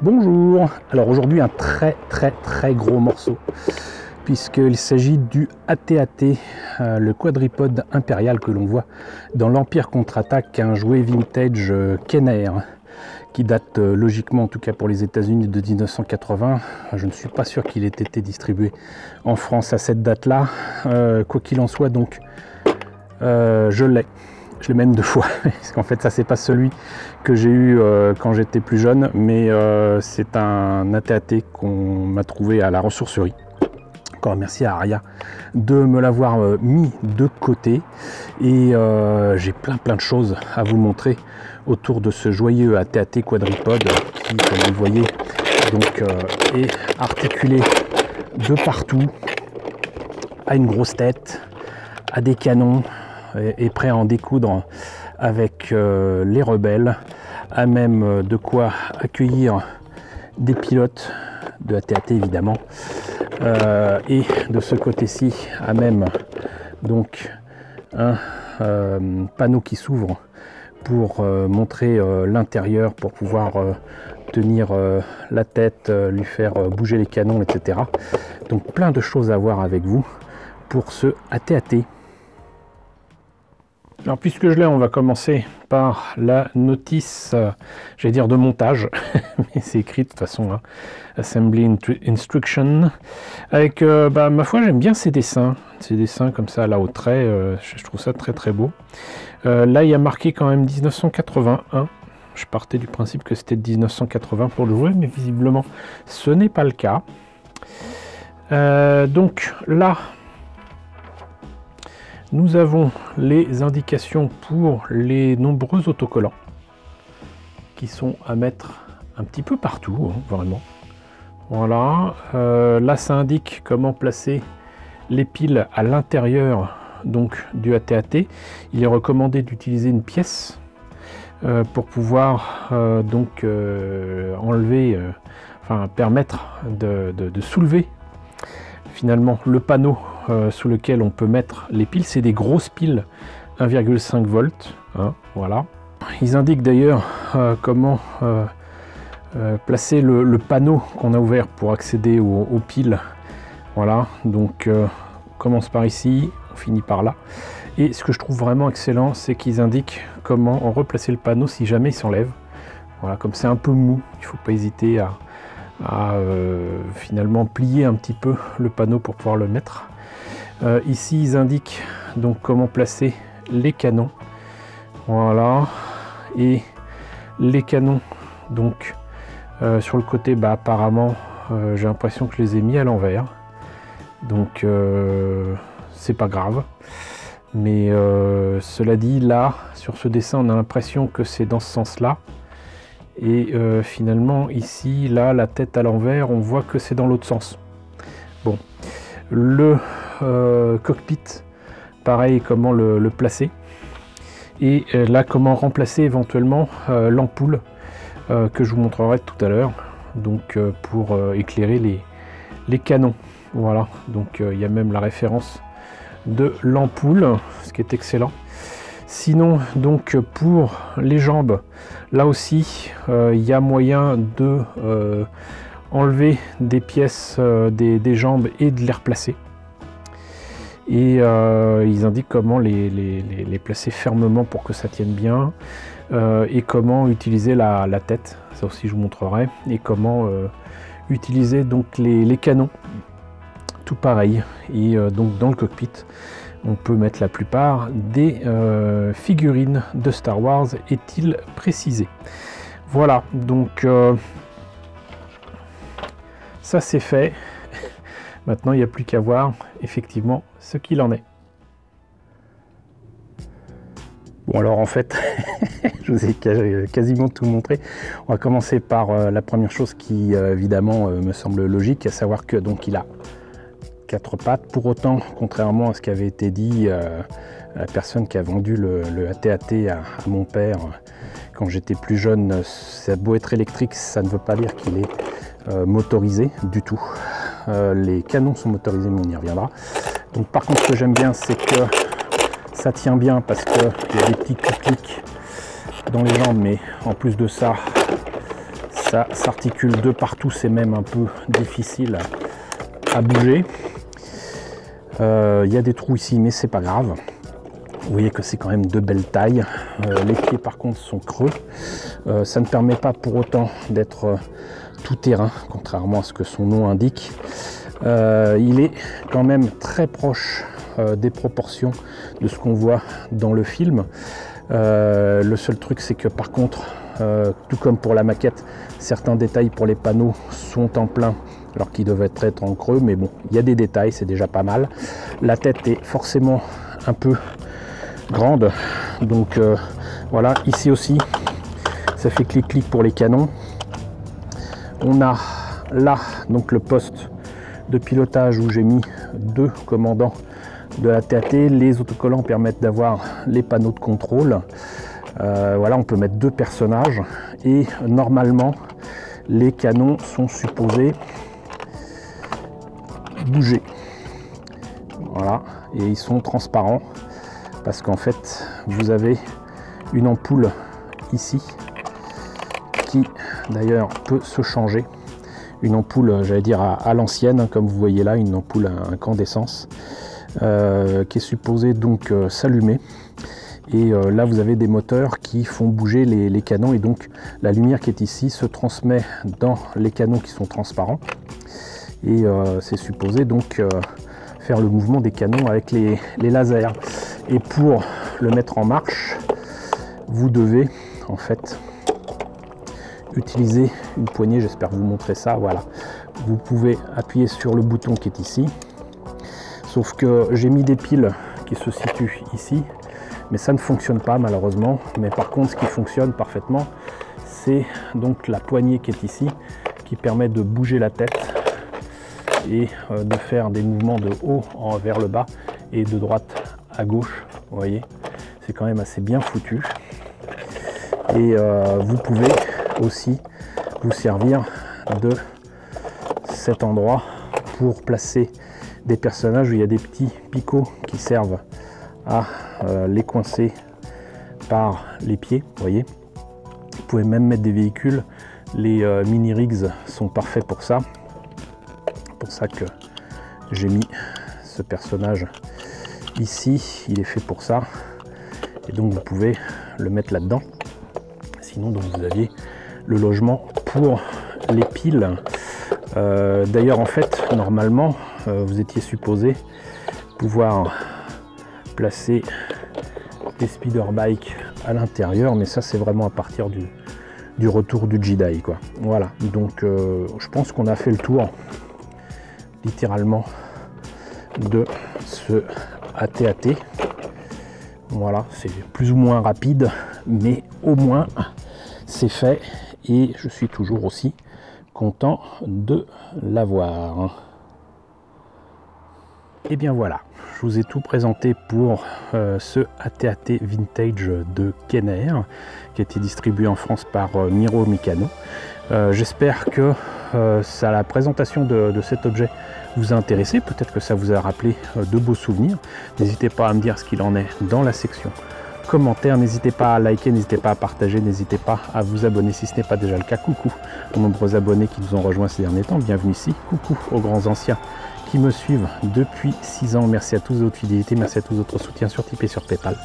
Bonjour, alors aujourd'hui un très gros morceau puisqu'il s'agit du AT-AT, le quadripode impérial que l'on voit dans l'Empire contre-attaque, un jouet vintage Kenner qui date logiquement, en tout cas pour les États-Unis, de 1980. Je ne suis pas sûr qu'il ait été distribué en France à cette date-là. Quoi qu'il en soit, donc je l'ai. Je l'ai même 2 fois, parce qu'en fait ça c'est pas celui que j'ai eu quand j'étais plus jeune, mais c'est un AT-AT qu'on m'a trouvé à la ressourcerie. Encore merci à Aria de me l'avoir mis de côté, et j'ai plein de choses à vous montrer autour de ce joyeux AT-AT quadripode qui, comme vous le voyez, donc, est articulé de partout, a une grosse tête, a des canons, est prêt à en découdre avec les rebelles, a même de quoi accueillir des pilotes de AT-AT évidemment, et de ce côté-ci a même donc un panneau qui s'ouvre pour montrer l'intérieur, pour pouvoir tenir la tête, lui faire bouger les canons, etc. Donc plein de choses à voir avec vous pour ce AT-AT. Alors puisque je l'ai, on va commencer par la notice, j'allais dire de montage, mais c'est écrit de toute façon, hein. Assembly Instruction, avec, ma foi, j'aime bien ces dessins comme ça là au trait, je trouve ça très beau. Là il y a marqué quand même 1981, je partais du principe que c'était de 1980 pour le jouer, mais visiblement ce n'est pas le cas. Donc là, nous avons les indications pour les nombreux autocollants qui sont à mettre un petit peu partout, hein, vraiment. Voilà, là ça indique comment placer les piles à l'intérieur donc du AT-AT. Il est recommandé d'utiliser une pièce pour pouvoir enlever, permettre de soulever finalement le panneau sous lequel on peut mettre les piles. C'est des grosses piles 1,5 volts, hein, voilà. Ils indiquent d'ailleurs comment placer le panneau qu'on a ouvert pour accéder aux piles. Voilà, donc on commence par ici, on finit par là. Et ce que je trouve vraiment excellent, c'est qu'ils indiquent comment replacer le panneau si jamais il s'enlève. Voilà, comme c'est un peu mou, il ne faut pas hésiter à finalement plier un petit peu le panneau pour pouvoir le mettre. Ici ils indiquent donc comment placer les canons, voilà, et les canons donc sur le côté, apparemment j'ai l'impression que je les ai mis à l'envers, donc c'est pas grave, mais cela dit, là sur ce dessin on a l'impression que c'est dans ce sens là, et finalement ici, là, la tête à l'envers, on voit que c'est dans l'autre sens. Bon, le cockpit, pareil, comment le placer, et là comment remplacer éventuellement l'ampoule que je vous montrerai tout à l'heure, donc pour éclairer les canons. Voilà, donc il y a même la référence de l'ampoule, ce qui est excellent. Sinon, donc pour les jambes, là aussi il y a moyen de enlever des pièces des jambes et de les replacer. Et ils indiquent comment les placer fermement pour que ça tienne bien, et comment utiliser la tête, ça aussi je vous montrerai, et comment utiliser donc les canons, tout pareil. Et donc dans le cockpit, on peut mettre la plupart des figurines de Star Wars, est-il précisé. Voilà, donc ça c'est fait. Maintenant, il n'y a plus qu'à voir effectivement ce qu'il en est. Bon, alors en fait, je vous ai quasiment tout montré. On va commencer par la première chose qui évidemment me semble logique, à savoir que donc il a 4 pattes. Pour autant, contrairement à ce qui avait été dit à la personne qui a vendu le AT-AT à mon père quand j'étais plus jeune, ça a beau être électrique, ça ne veut pas dire qu'il est motorisé du tout. Les canons sont motorisés, mais on y reviendra. Donc par contre, ce que j'aime bien, c'est que ça tient bien, parce qu'il y a des petits clics dans les jambes, mais en plus de ça, ça s'articule de partout, c'est même un peu difficile à bouger. Il y a des trous ici, mais c'est pas grave. Vous voyez que c'est quand même de belles tailles. Les pieds par contre sont creux. Ça ne permet pas pour autant d'être tout terrain, contrairement à ce que son nom indique. Il est quand même très proche des proportions de ce qu'on voit dans le film. Le seul truc, c'est que par contre, tout comme pour la maquette, certains détails pour les panneaux sont en plein alors qu'ils devaient être en creux, mais bon, il y a des détails, c'est déjà pas mal. La tête est forcément un peu grande, donc voilà. Ici aussi, ça fait clic-clic pour les canons. On a là donc le poste de pilotage où j'ai mis 2 commandants de la TAT. Les autocollants permettent d'avoir les panneaux de contrôle. Voilà, on peut mettre 2 personnages et normalement les canons sont supposés bouger. Voilà, et ils sont transparents parce qu'en fait vous avez une ampoule ici qui d'ailleurs peut se changer. Une ampoule, j'allais dire à l'ancienne, comme vous voyez là, une ampoule à incandescence qui est supposée donc s'allumer. Et là vous avez des moteurs qui font bouger les canons, et donc la lumière qui est ici se transmet dans les canons qui sont transparents, et c'est supposé donc faire le mouvement des canons avec les lasers. Et pour le mettre en marche, vous devez en fait utiliser une poignée. J'espère vous montrer ça. Voilà, vous pouvez appuyer sur le bouton qui est ici, sauf que j'ai mis des piles qui se situent ici, mais ça ne fonctionne pas malheureusement. Mais par contre, ce qui fonctionne parfaitement, c'est donc la poignée qui est ici, qui permet de bouger la tête et de faire des mouvements de haut vers le bas et de droite à gauche. Vous voyez, c'est quand même assez bien foutu. Et vous pouvez aussi vous servir de cet endroit pour placer des personnages où il y a des petits picots qui servent à les coincer par les pieds. Vous voyez, vous pouvez même mettre des véhicules. Les mini rigs sont parfaits pour ça. C'est pour ça que j'ai mis ce personnage ici, il est fait pour ça, et donc vous pouvez le mettre là dedans. Sinon donc vous aviez le logement pour les piles. D'ailleurs en fait normalement vous étiez supposé pouvoir placer des speeder bikes à l'intérieur, mais ça c'est vraiment à partir du retour du Jedi quoi. Voilà, donc je pense qu'on a fait le tour littéralement de ce AT-AT. Voilà, c'est plus ou moins rapide, mais au moins c'est fait, et je suis toujours aussi content de l'avoir. Et bien voilà, je vous ai tout présenté pour ce AT-AT Vintage de Kenner qui a été distribué en France par Miro Mikano. J'espère que la présentation de cet objet vous a intéressé, peut-être que ça vous a rappelé de beaux souvenirs. N'hésitez pas à me dire ce qu'il en est dans la section commentaires, n'hésitez pas à liker, n'hésitez pas à partager, n'hésitez pas à vous abonner si ce n'est pas déjà le cas. Coucou aux nombreux abonnés qui nous ont rejoints ces derniers temps, bienvenue ici. Coucou aux grands anciens qui me suivent depuis 6 ans, merci à tous de votre fidélité, merci à tous de votre soutien sur Tipeee et sur Paypal.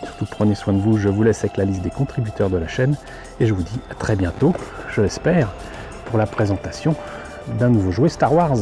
Surtout prenez soin de vous, je vous laisse avec la liste des contributeurs de la chaîne, et je vous dis à très bientôt, je l'espère, pour la présentation d'un nouveau jouet Star Wars.